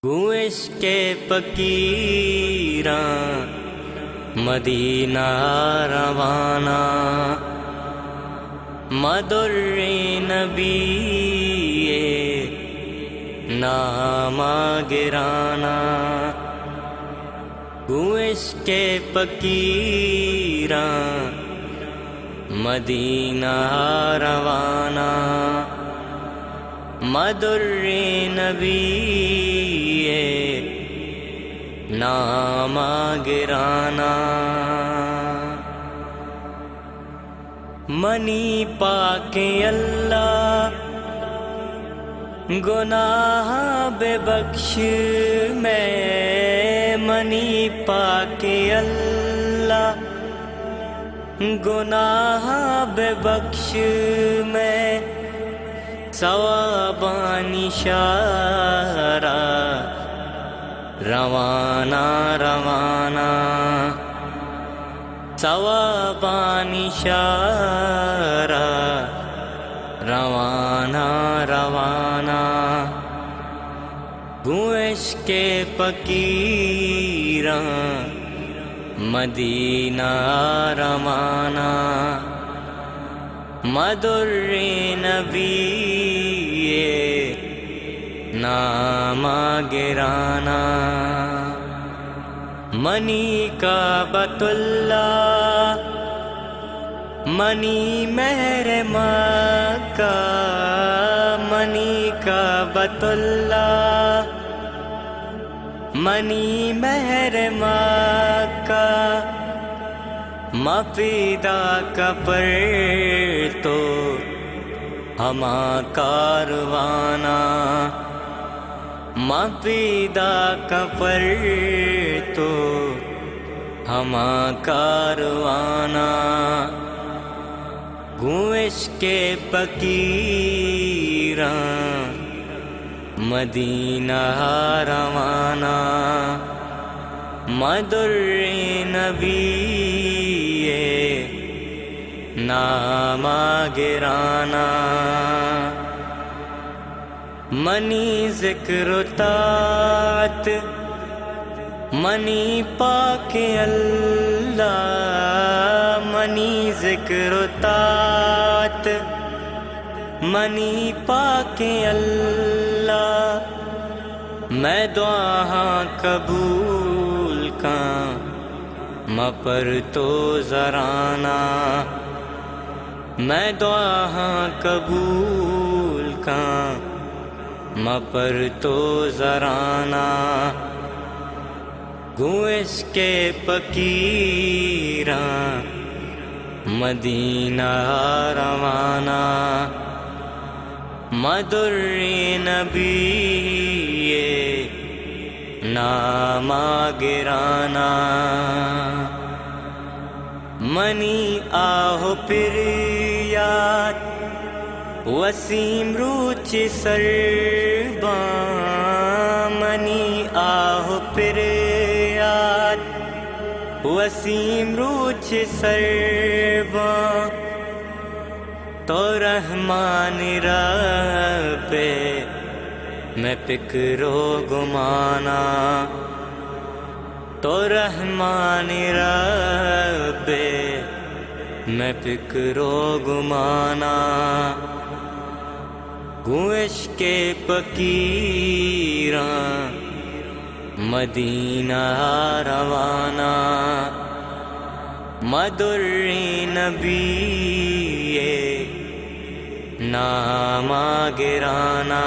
گوش کے فقیراں مدینہ روانہ، مدر نبی نام گرانا۔ گوش کے فقیراں مدینہ روانہ، مدر نبی نام گرانا۔ منی پاک اللہ گناہ بے بخش میں، منی پاک اللہ گناہ بے بخش میں، ثوابان اشارہ روانہ روانہ، ثوابان اشارہ روانہ روانہ۔ گوش کے فقیراں مدینہ روانہ، مدر نبی نام گرانا۔ منی کعبۃ اللہ منی مہر مکہ، منی کعبۃ اللہ منی مہر مکہ، مفیدہ کا پر تو ہما کاروانہ، مفیدہ کا پر تو ہما کاروانہ۔ گوش کے فقیراں مدینہ روانہ، مدر نبی نام گرانا۔ منی ذکر و طاعت منی پاک اللہ، منی ذکر و طاعت منی پاک اللہ، میں دعا قبول کاں مپر تو زرانا، میں دعا قبول کاں مپر تو زرانا۔ گوش کے فقیراں مدینہ روانہ، مدر نبی نام گرانا۔ منی آہ پھر یاد وسیم روچ سرباں، منی آہ پھر یاد وسیم روچ سرباں، تو رحمان رب میں فکر و گمانا، تو رحمان رب میں فکر و گمانا۔ گوش کے فقیراں مدینہ روانہ، مدر نبی نام گرانا۔